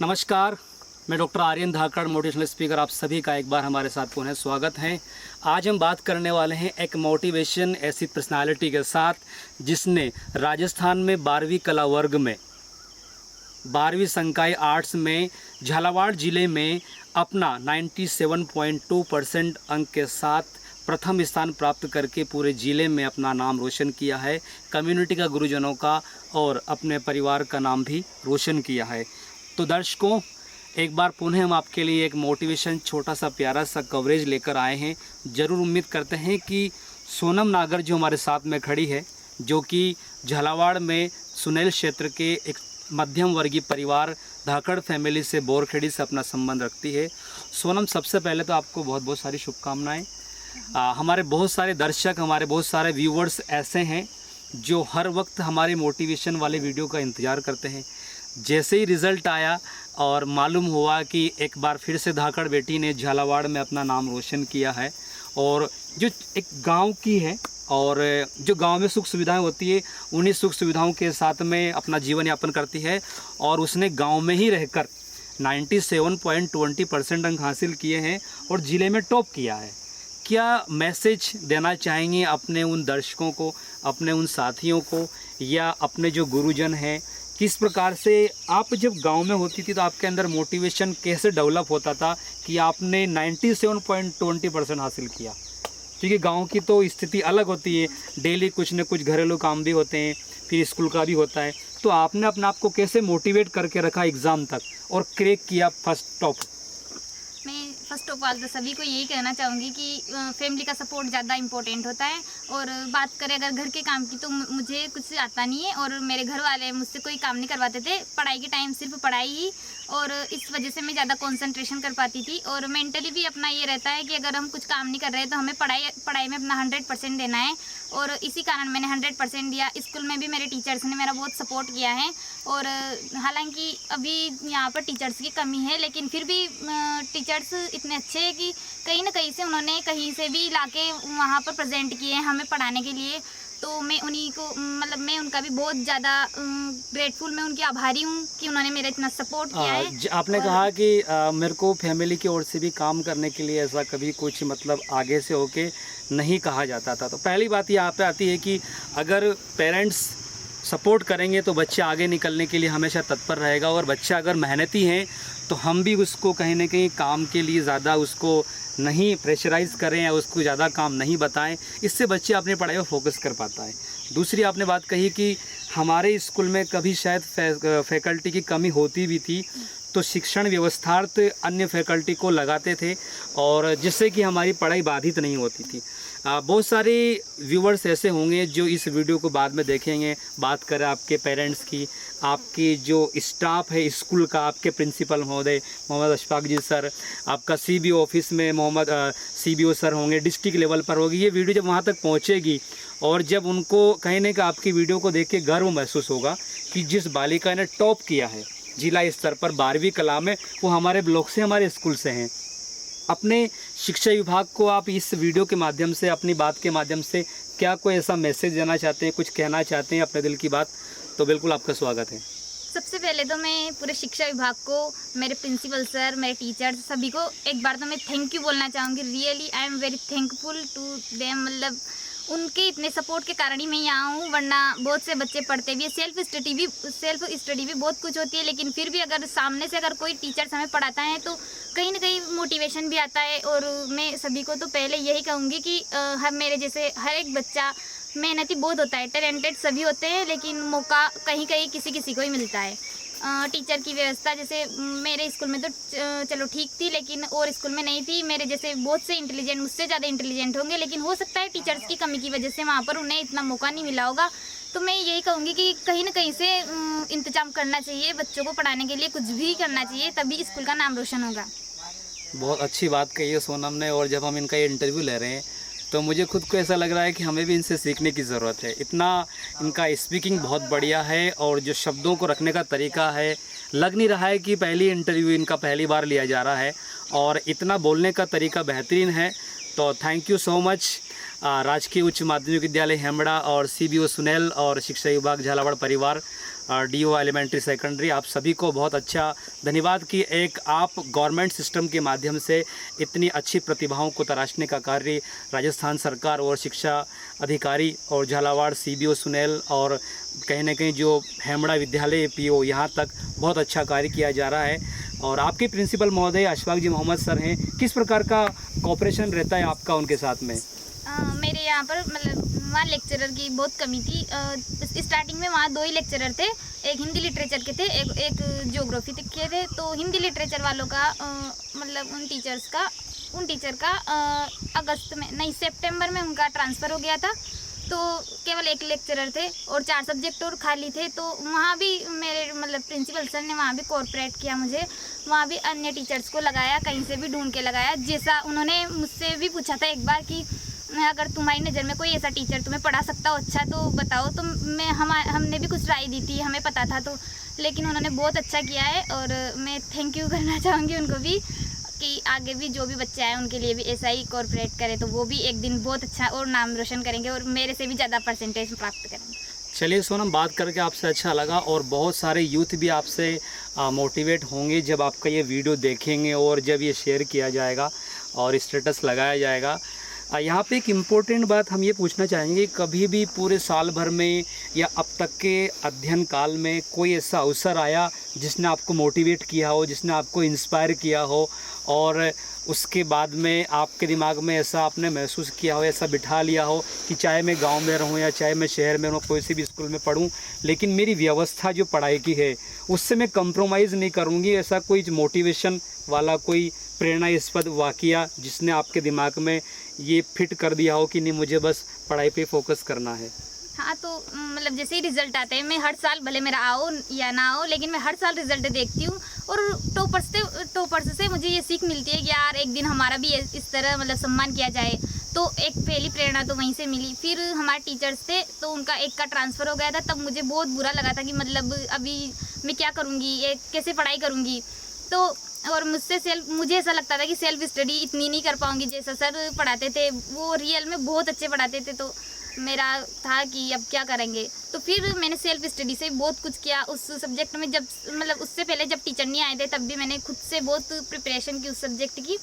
नमस्कार, मैं डॉक्टर आर्यन धाकड़, motivational speaker. आप सभी का एक बार हमारे साथ पुनः स्वागत है। आज हम बात करने वाले हैं एक मोटिवेशन ऐसी पर्सनालिटी के साथ जिसने राजस्थान में 12वीं कला वर्ग में 12वीं संकाय आर्ट्स में झालावाड़ ज़िले में अपना 97.2% अंक के साथ प्रथम स्थान प्राप्त करके पूरे ज़िले में अपना नाम रोशन किया है, कम्युनिटी का, गुरुजनों का और अपने परिवार का नाम भी रोशन किया है। तो दर्शकों, एक बार पुनः हम आपके लिए एक मोटिवेशन छोटा सा प्यारा सा कवरेज लेकर आए हैं। ज़रूर उम्मीद करते हैं कि सोनम नागर जो हमारे साथ में खड़ी है, जो कि झालावाड़ में सुनेल क्षेत्र के एक मध्यम वर्गीय परिवार धाकड़ फैमिली से, बोरखेड़ी से अपना संबंध रखती है। सोनम, सबसे पहले तो आपको बहुत बहुत सारी शुभकामनाएँ। हमारे बहुत सारे दर्शक, हमारे बहुत सारे व्यूवर्स ऐसे हैं जो हर वक्त हमारे मोटिवेशन वाले वीडियो का इंतज़ार करते हैं। जैसे ही रिज़ल्ट आया और मालूम हुआ कि एक बार फिर से धाकड़ बेटी ने झालावाड़ में अपना नाम रोशन किया है, और जो एक गांव की है और जो गांव में सुख सुविधाएं होती है, उन्हीं सुख सुविधाओं के साथ में अपना जीवन यापन करती है, और उसने गांव में ही रहकर 97.20% अंक हासिल किए हैं और ज़िले में टॉप किया है। क्या मैसेज देना चाहेंगे अपने उन दर्शकों को, अपने उन साथियों को, या अपने जो गुरुजन हैं? किस प्रकार से आप जब गांव में होती थी तो आपके अंदर मोटिवेशन कैसे डेवलप होता था कि आपने 97.20% हासिल किया? क्योंकि गांव की तो स्थिति अलग होती है, डेली कुछ न कुछ घरेलू काम भी होते हैं, फिर स्कूल का भी होता है। तो आपने अपने आप को कैसे मोटिवेट करके रखा एग्ज़ाम तक और क्रैक किया फर्स्ट टॉप? मैं फर्स्ट ऑफ ऑल तो सभी को यही कहना चाहूँगी कि फैमिली का सपोर्ट ज़्यादा इम्पोर्टेंट होता है। और बात करें अगर घर के काम की, तो मुझे कुछ आता नहीं है और मेरे घर वाले मुझसे कोई काम नहीं करवाते थे। पढ़ाई के टाइम सिर्फ पढ़ाई ही, और इस वजह से मैं ज़्यादा कंसंट्रेशन कर पाती थी। और मेंटली भी अपना ये रहता है कि अगर हम कुछ काम नहीं कर रहे तो हमें पढ़ाई में अपना 100% देना है, और इसी कारण मैंने 100% दिया। स्कूल में भी मेरे टीचर्स ने मेरा बहुत सपोर्ट किया है, और हालांकि अभी यहाँ पर टीचर्स की कमी है, लेकिन फिर भी टीचर्स इतने अच्छे हैं कि कहीं ना कहीं से उन्होंने कहीं से भी लाके वहाँ पर प्रेजेंट किए हैं हमें पढ़ाने के लिए। तो मैं उन्हीं को, मतलब मैं उनका भी बहुत ज़्यादा ग्रेटफुल, मैं उनकी आभारी हूँ कि उन्होंने मेरा इतना सपोर्ट किया है। आपने कहा कि मेरे को फैमिली की ओर से भी काम करने के लिए ऐसा कभी कुछ मतलब आगे से होके नहीं कहा जाता था। तो पहली बात यहाँ पे आती है कि अगर पेरेंट्स सपोर्ट करेंगे तो बच्चा आगे निकलने के लिए हमेशा तत्पर रहेगा, और बच्चा अगर मेहनती है तो हम भी उसको कहीं ना कहीं काम के लिए ज़्यादा उसको नहीं प्रेशराइज़ करें या उसको ज़्यादा काम नहीं बताएं। इससे बच्चे अपनी पढ़ाई पर फोकस कर पाता है। दूसरी आपने बात कही कि हमारे स्कूल में कभी शायद फैकल्टी की कमी होती भी थी, तो शिक्षण व्यवस्थार्थ अन्य फैकल्टी को लगाते थे, और जिससे कि हमारी पढ़ाई बाधित नहीं होती थी। बहुत सारे व्यूवर्स ऐसे होंगे जो इस वीडियो को बाद में देखेंगे। बात करें आपके पेरेंट्स की, आपकी जो स्टाफ है स्कूल का, आपके प्रिंसिपल महोदय मोहम्मद अशफाक जी सर, आपका सीबीओ ऑफिस में मोहम्मद सीबीओ सर होंगे, डिस्ट्रिक्ट लेवल पर होगी। ये वीडियो जब वहाँ तक पहुँचेगी और जब उनको कहीं ना कहीं आपकी वीडियो को देख के गर्व महसूस होगा कि जिस बालिका ने टॉप किया है जिला स्तर पर 12वीं कला में, वो हमारे ब्लॉक से, हमारे स्कूल से हैं। अपने शिक्षा विभाग को आप इस वीडियो के माध्यम से, अपनी बात के माध्यम से क्या कोई ऐसा मैसेज देना चाहते हैं, कुछ कहना चाहते हैं अपने दिल की बात, तो बिल्कुल आपका स्वागत है। सबसे पहले तो मैं पूरे शिक्षा विभाग को, मेरे प्रिंसिपल सर, मेरे टीचर्स, सभी को एक बार तो मैं थैंक यू बोलना चाहूँगी। Really I am very thankful to them. मतलब उनके इतने सपोर्ट के कारण ही मैं यहाँ हूँ, वरना बहुत से बच्चे पढ़ते भी है। सेल्फ स्टडी भी बहुत कुछ होती है, लेकिन फिर भी अगर सामने से अगर कोई टीचर्स हमें पढ़ाता है तो कहीं ना कहीं मोटिवेशन भी आता है। और मैं सभी को तो पहले यही कहूँगी कि हम मेरे जैसे हर एक बच्चा मेहनती बहुत होता है, टैलेंटेड सभी होते हैं, लेकिन मौका कहीं कहीं किसी किसी को ही मिलता है। टीचर की व्यवस्था जैसे मेरे स्कूल में तो चलो ठीक थी, लेकिन और स्कूल में नहीं थी। मेरे जैसे बहुत से इंटेलिजेंट, मुझसे ज़्यादा इंटेलिजेंट होंगे, लेकिन हो सकता है टीचर्स की कमी की वजह से वहाँ पर उन्हें इतना मौका नहीं मिला होगा। तो मैं यही कहूँगी कि कहीं ना कहीं से इंतजाम करना चाहिए बच्चों को पढ़ाने के लिए, कुछ भी करना चाहिए, तभी स्कूल का नाम रोशन होगा। बहुत अच्छी बात कही है सोनम ने, और जब हम इनका ये इंटरव्यू ले रहे हैं तो मुझे खुद को ऐसा लग रहा है कि हमें भी इनसे सीखने की ज़रूरत है। इतना इनका स्पीकिंग बहुत बढ़िया है, और जो शब्दों को रखने का तरीका है, लग नहीं रहा है कि पहली इंटरव्यू इनका पहली बार लिया जा रहा है, और इतना बोलने का तरीका बेहतरीन है। तो थैंक यू सो मच राजकीय उच्च माध्यमिक विद्यालय हेमड़ा और सीबीओ सुनेल और शिक्षा विभाग झालावाड़ परिवार DO एलिमेंट्री सेकेंडरी, आप सभी को बहुत अच्छा धन्यवाद कि एक आप गवर्नमेंट सिस्टम के माध्यम से इतनी अच्छी प्रतिभाओं को तराशने का कार्य राजस्थान सरकार और शिक्षा अधिकारी और झालावाड़ CBO सुनील और कहीं ना कहीं जो हेमड़ा विद्यालय PO यहाँ तक बहुत अच्छा कार्य किया जा रहा है। और आपके प्रिंसिपल महोदय अशफाक जी मोहम्मद सर हैं, किस प्रकार का कॉपरेशन रहता है आपका उनके साथ में? मेरे यहाँ पर मतलब वहाँ लेक्चरर की बहुत कमी थी। स्टार्टिंग में वहाँ 2 ही लेक्चरर थे, एक हिंदी लिटरेचर के थे, एक ज्योग्राफी के थे। तो हिंदी लिटरेचर वालों का मतलब उन टीचर का अगस्त में नहीं सितंबर में उनका ट्रांसफ़र हो गया था। तो केवल 1 लेक्चरर थे और 4 सब्जेक्ट और खाली थे। तो वहाँ भी मेरे मतलब प्रिंसिपल सर ने वहाँ भी कोऑपरेट किया मुझे, वहाँ भी अन्य टीचर्स को लगाया, कहीं से भी ढूंढ के लगाया। जैसा उन्होंने मुझसे भी पूछा था एक बार कि अगर तुम्हारी नज़र में कोई ऐसा टीचर तुम्हें पढ़ा सकता हो अच्छा तो बताओ। तो हमने भी कुछ राय दी थी, हमें पता था तो, लेकिन उन्होंने बहुत अच्छा किया है। और मैं थैंक यू करना चाहूँगी उनको भी कि आगे भी जो भी बच्चे आए उनके लिए भी ऐसा ही कोऑपरेट करें तो वो भी एक दिन बहुत अच्छा और नाम रोशन करेंगे और मेरे से भी ज़्यादा परसेंटेज प्राप्त करेंगे। चलिए सोनम, बात करके आपसे अच्छा लगा और बहुत सारे यूथ भी आपसे मोटिवेट होंगे जब आपका ये वीडियो देखेंगे और जब ये शेयर किया जाएगा और स्टेटस लगाया जाएगा। यहाँ पे एक इम्पोर्टेंट बात हम ये पूछना चाहेंगे, कभी भी पूरे साल भर में या अब तक के अध्ययन काल में कोई ऐसा अवसर आया जिसने आपको मोटिवेट किया हो, जिसने आपको इंस्पायर किया हो और उसके बाद में आपके दिमाग में ऐसा आपने महसूस किया हो, ऐसा बिठा लिया हो कि चाहे मैं गांव में रहूं या चाहे मैं शहर में रहूं, कोई सी भी स्कूल में पढूं, लेकिन मेरी व्यवस्था जो पढ़ाई की है उससे मैं कंप्रोमाइज़ नहीं करूंगी, ऐसा कोई मोटिवेशन वाला कोई प्रेरणास्पद वाक़या जिसने आपके दिमाग में ये फिट कर दिया हो कि नहीं मुझे बस पढ़ाई पे फोकस करना है? हाँ, तो मतलब जैसे ही रिजल्ट आते हैं, मैं हर साल भले मेरा आओ या ना आओ, लेकिन मैं हर साल रिजल्ट देखती हूँ और टॉपर्स से मुझे ये सीख मिलती है कि यार एक दिन हमारा भी इस तरह मतलब सम्मान किया जाए। तो एक पहली प्रेरणा तो वहीं से मिली। फिर हमारे टीचर्स थे तो उनका एक का ट्रांसफ़र हो गया था, तब मुझे बहुत बुरा लगा था कि मतलब अभी मैं क्या करूँगी, ये कैसे पढ़ाई करूँगी। तो और मुझे ऐसा लगता था कि सेल्फ स्टडी इतनी नहीं कर पाऊँगी जैसा सर पढ़ाते थे, वो रियल में बहुत अच्छे पढ़ाते थे। तो मेरा था कि अब क्या करेंगे। तो फिर मैंने सेल्फ स्टडी से बहुत कुछ किया उस सब्जेक्ट में। जब मतलब उससे पहले जब टीचर नहीं आए थे तब भी मैंने खुद से बहुत प्रिपरेशन की उस सब्जेक्ट की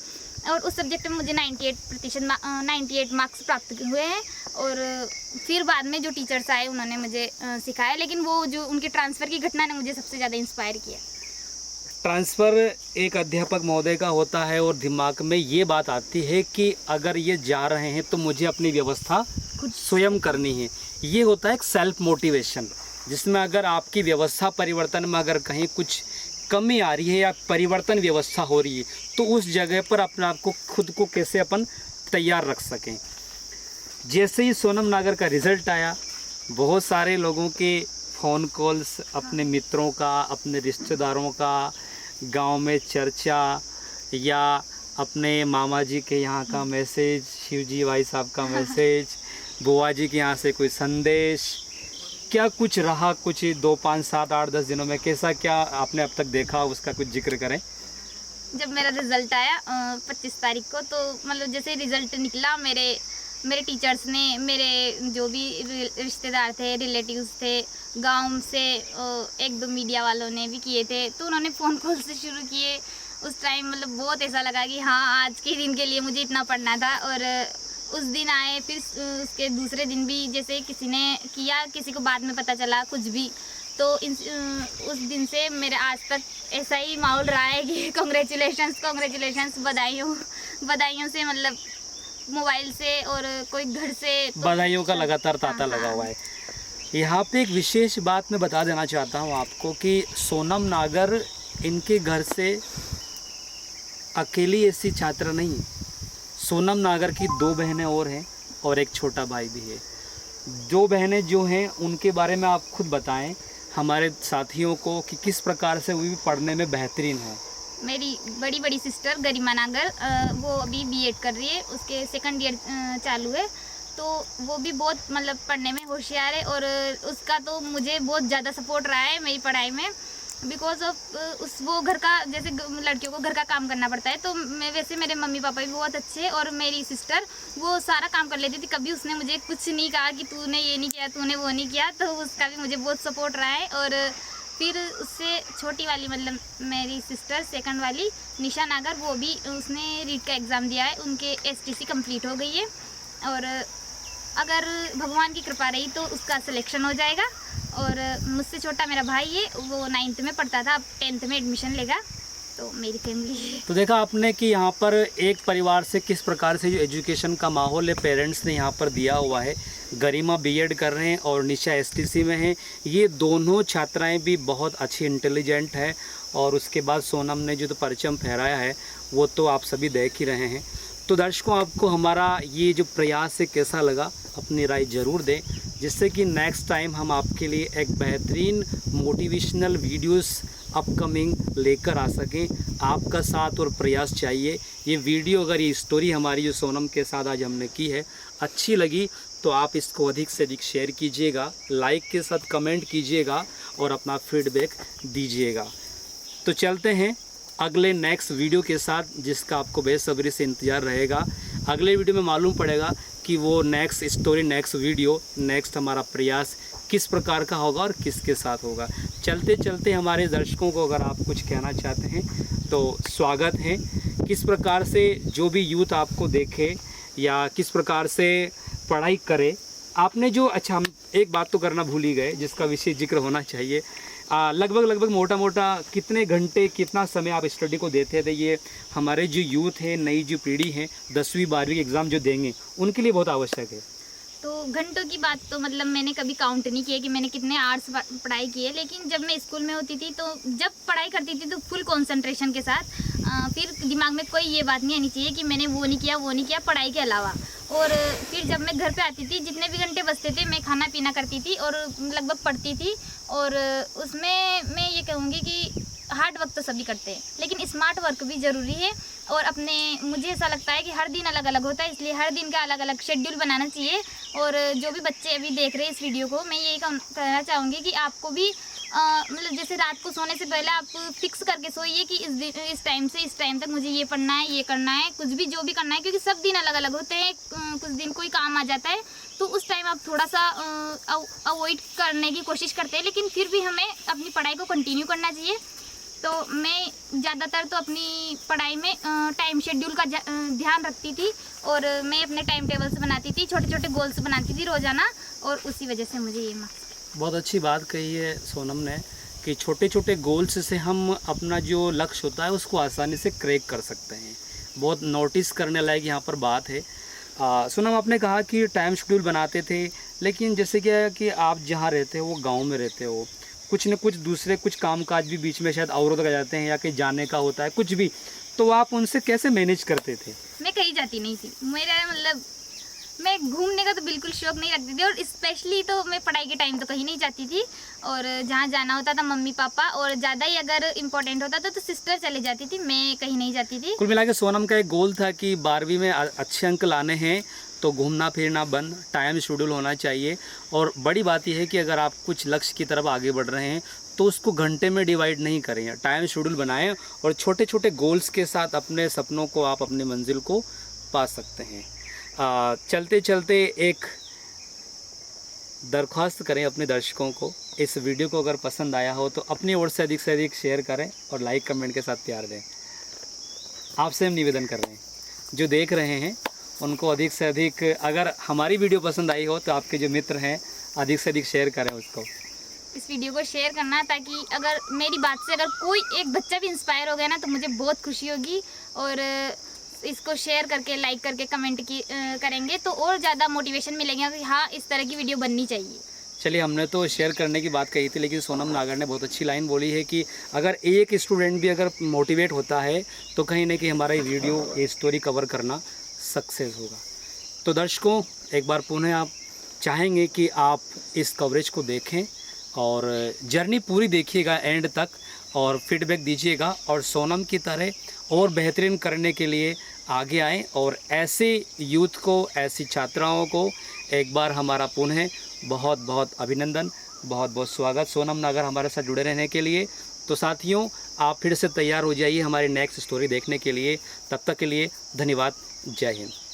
और उस सब्जेक्ट में मुझे 98 मार्क्स प्राप्त हुए हैं। और फिर बाद में जो टीचर्स आए उन्होंने मुझे सिखाया, लेकिन वो जो उनकी ट्रांसफ़र की घटना ने मुझे सबसे ज़्यादा इंस्पायर किया। ट्रांसफ़र एक अध्यापक महोदय का होता है और दिमाग में ये बात आती है कि अगर ये जा रहे हैं तो मुझे अपनी व्यवस्था खुद स्वयं करनी है। ये होता है एक सेल्फ मोटिवेशन, जिसमें अगर आपकी व्यवस्था परिवर्तन में अगर कहीं कुछ कमी आ रही है या परिवर्तन व्यवस्था हो रही है तो उस जगह पर अपने आप को खुद को कैसे अपन तैयार रख सकें। जैसे ही सोनम नागर का रिज़ल्ट आया, बहुत सारे लोगों के फ़ोन कॉल्स, अपने मित्रों का, अपने रिश्तेदारों का, गांव में चर्चा या अपने मामा जी के यहाँ का मैसेज, शिवजी भाई साहब का मैसेज, बुआ जी के यहाँ से कोई संदेश, क्या कुछ रहा कुछ 2, 5, 7, 8, 10 दिनों में कैसा क्या आपने अब तक देखा, उसका कुछ जिक्र करें। जब मेरा रिज़ल्ट आया 25 तारीख को, तो मतलब जैसे रिज़ल्ट निकला मेरे टीचर्स ने, मेरे जो भी रिश्तेदार थे, रिलेटिव्स थे, गांव से 1-2 मीडिया वालों ने भी किए थे, तो उन्होंने फ़ोन कॉल से शुरू किए। उस टाइम मतलब बहुत ऐसा लगा कि हाँ, आज के दिन के लिए मुझे इतना पढ़ना था। और उस दिन आए, फिर उसके दूसरे दिन भी जैसे किसी ने किया, किसी को बाद में पता चला कुछ भी, तो उस दिन से मेरे आज तक ऐसा ही माहौल रहा है कि कॉन्ग्रेचुलेशंस, बधाइयों से मतलब मोबाइल से और कोई घर से तो बधाइयों का लगातार तांता लगा हुआ है। यहाँ पे एक विशेष बात मैं बता देना चाहता हूँ आपको कि सोनम नागर इनके घर से अकेली ऐसी छात्रा नहीं है। सोनम नागर की 2 बहनें और हैं और एक छोटा भाई भी है। 2 बहनें जो हैं उनके बारे में आप खुद बताएं हमारे साथियों को कि किस प्रकार से वो भी पढ़ने में बेहतरीन है। मेरी बड़ी सिस्टर गरिमा नागर, वो अभी B.Ed कर रही है, उसके 2nd ईयर चालू है। तो वो भी बहुत मतलब पढ़ने में होशियार है और उसका तो मुझे बहुत ज़्यादा सपोर्ट रहा है मेरी पढ़ाई में। बिकॉज ऑफ उस वो घर का, जैसे लड़कियों को घर का काम करना पड़ता है, तो मैं वैसे मेरे मम्मी पापा भी बहुत अच्छे, और मेरी सिस्टर वो सारा काम कर लेती थी। कभी उसने मुझे कुछ नहीं कहा कि तूने ये नहीं किया, तूने वो नहीं किया, तो उसका भी मुझे बहुत सपोर्ट रहा है। और फिर उससे छोटी वाली, मतलब मेरी सिस्टर सेकंड वाली निशा नागर, वो भी उसने रीट का एग्ज़ाम दिया है, उनके STC कंप्लीट हो गई है, और अगर भगवान की कृपा रही तो उसका सिलेक्शन हो जाएगा। और मुझसे छोटा मेरा भाई है, वो 9th में पढ़ता था, अब 10th में एडमिशन लेगा। तो मेरी फैमिली है। तो देखा आपने कि यहाँ पर एक परिवार से किस प्रकार से जो एजुकेशन का माहौल है पेरेंट्स ने यहाँ पर दिया हुआ है। गरिमा B.Ed कर रहे हैं और निशा STC में हैं। ये दोनों छात्राएं भी बहुत अच्छी इंटेलिजेंट है। और उसके बाद सोनम ने जो तो परचम फहराया है वो तो आप सभी देख ही रहे हैं। तो दर्शकों, आपको हमारा ये जो प्रयास है कैसा लगा, अपनी राय ज़रूर दें, जिससे कि नेक्स्ट टाइम हम आपके लिए एक बेहतरीन मोटिवेशनल वीडियोस अपकमिंग लेकर आ सकें। आपका साथ और प्रयास चाहिए। ये वीडियो, अगर ये स्टोरी हमारी जो सोनम के साथ आज हमने की है अच्छी लगी तो आप इसको अधिक से अधिक शेयर कीजिएगा, लाइक के साथ कमेंट कीजिएगा और अपना फीडबैक दीजिएगा। तो चलते हैं अगले नेक्स्ट वीडियो के साथ, जिसका आपको बेसब्री से इंतज़ार रहेगा। अगले वीडियो में मालूम पड़ेगा कि वो next story, next video, next हमारा प्रयास किस प्रकार का होगा और किसके साथ होगा। चलते चलते हमारे दर्शकों को अगर आप कुछ कहना चाहते हैं तो स्वागत है। किस प्रकार से जो भी यूथ आपको देखे या किस प्रकार से पढ़ाई करे, आपने जो, अच्छा हम एक बात तो करना भूल ही गए जिसका विशेष जिक्र होना चाहिए। लगभग मोटा मोटा कितने घंटे, कितना समय आप स्टडी को देते थे? ये हमारे जो यूथ है, नई जो पीढ़ी है, 10वीं 12वीं एग्ज़ाम जो देंगे उनके लिए बहुत आवश्यक है। तो घंटों की बात तो मतलब मैंने कभी काउंट नहीं किया कि मैंने कितने आवर्स पढ़ाई की है, लेकिन जब मैं स्कूल में होती थी तो जब पढ़ाई करती थी तो फुल कंसंट्रेशन के साथ, फिर दिमाग में कोई ये बात नहीं आनी चाहिए कि मैंने वो नहीं किया पढ़ाई के अलावा। और फिर जब मैं घर पे आती थी, जितने भी घंटे बचते थे मैं खाना पीना करती थी और लगभग पढ़ती थी। और उसमें मैं ये कहूँगी कि हार्ड वर्क तो सभी करते हैं, लेकिन स्मार्ट वर्क भी ज़रूरी है। और अपने, मुझे ऐसा लगता है कि हर दिन अलग अलग होता है, इसलिए हर दिन का अलग अलग शेड्यूल बनाना चाहिए। और जो भी बच्चे अभी देख रहे हैं इस वीडियो को, मैं यही कहना चाहूँगी कि आपको भी मतलब जैसे रात को सोने से पहले आप फिक्स करके सोइए कि इस टाइम से इस टाइम तक मुझे ये पढ़ना है, ये करना है, कुछ भी जो भी करना है, क्योंकि सब दिन अलग अलग होते हैं। कुछ दिन कोई काम आ जाता है तो उस टाइम आप थोड़ा सा अवॉइड करने की कोशिश करते हैं, लेकिन फिर भी हमें अपनी पढ़ाई को कंटिन्यू करना चाहिए। तो मैं ज़्यादातर तो अपनी पढ़ाई में टाइम शेड्यूल का ध्यान रखती थी, और मैं अपने टाइम टेबल्स बनाती थी, छोटे छोटे गोल्स बनाती थी रोज़ाना, और उसी वजह से मुझे ये मार्क्स। बहुत अच्छी बात कही है सोनम ने कि छोटे छोटे गोल्स से हम अपना जो लक्ष्य होता है उसको आसानी से क्रैक कर सकते हैं। बहुत नोटिस करने लायक यहाँ पर बात है। सोनम, आपने कहा कि टाइम शेड्यूल बनाते थे, लेकिन जैसे क्या है कि आप जहाँ रहते हो वो गांव में रहते हो, कुछ न कुछ दूसरे कुछ कामकाज भी बीच में शायद अवरोध आ जाते हैं या कहीं जाने का होता है कुछ भी, तो आप उनसे कैसे मैनेज करते थे? मैं कहीं जाती नहीं थी, मेरा मतलब मैं घूमने का तो बिल्कुल शौक नहीं रखती थी, और स्पेशली तो मैं पढ़ाई के टाइम तो कहीं नहीं जाती थी। और जहाँ जाना होता था मम्मी पापा, और ज़्यादा ही अगर इम्पोर्टेंट होता था तो सिस्टर चले जाती थी, मैं कहीं नहीं जाती थी। कुल मिला के सोनम का एक गोल था कि 12वीं में अच्छे अंक लाने हैं तो घूमना फिरना बंद, टाइम शेड्यूल होना चाहिए। और बड़ी बात यह है कि अगर आप कुछ लक्ष्य की तरफ आगे बढ़ रहे हैं तो उसको घंटे में डिवाइड नहीं करें, टाइम शेड्यूल बनाएं और छोटे छोटे गोल्स के साथ अपने सपनों को, आप अपनी मंजिल को पा सकते हैं। चलते चलते एक दरख्वास्त करें अपने दर्शकों को, इस वीडियो को अगर पसंद आया हो तो अपनी ओर से अधिक शेयर करें और लाइक कमेंट के साथ प्यार दें। आपसे हम निवेदन कर रहे हैं, जो देख रहे हैं उनको अधिक से अधिक, अगर हमारी वीडियो पसंद आई हो तो आपके जो मित्र हैं अधिक से अधिक शेयर करें उसको। इस वीडियो को शेयर करना, ताकि अगर मेरी बात से अगर कोई एक बच्चा भी इंस्पायर हो गया ना तो मुझे बहुत खुशी होगी। और इसको शेयर करके, लाइक करके, कमेंट करेंगे तो और ज़्यादा मोटिवेशन मिलेगा कि हाँ इस तरह की वीडियो बननी चाहिए। चलिए, हमने तो शेयर करने की बात कही थी, लेकिन सोनम नागर ने बहुत अच्छी लाइन बोली है कि अगर एक स्टूडेंट भी अगर मोटिवेट होता है तो कहीं ना कहीं हमारा ये वीडियो, ये स्टोरी कवर करना सक्सेस होगा। तो दर्शकों, एक बार पुनः आप चाहेंगे कि आप इस कवरेज को देखें और जर्नी पूरी देखिएगा एंड तक और फीडबैक दीजिएगा, और सोनम की तरह और बेहतरीन करने के लिए आगे आएँ। और ऐसे यूथ को, ऐसी छात्राओं को एक बार हमारा पुनः बहुत बहुत अभिनंदन, बहुत बहुत स्वागत सोनम नागर हमारे साथ जुड़े रहने के लिए। तो साथियों, आप फिर से तैयार हो जाइए हमारी नेक्स्ट स्टोरी देखने के लिए। तब तक के लिए धन्यवाद। जय हिंद।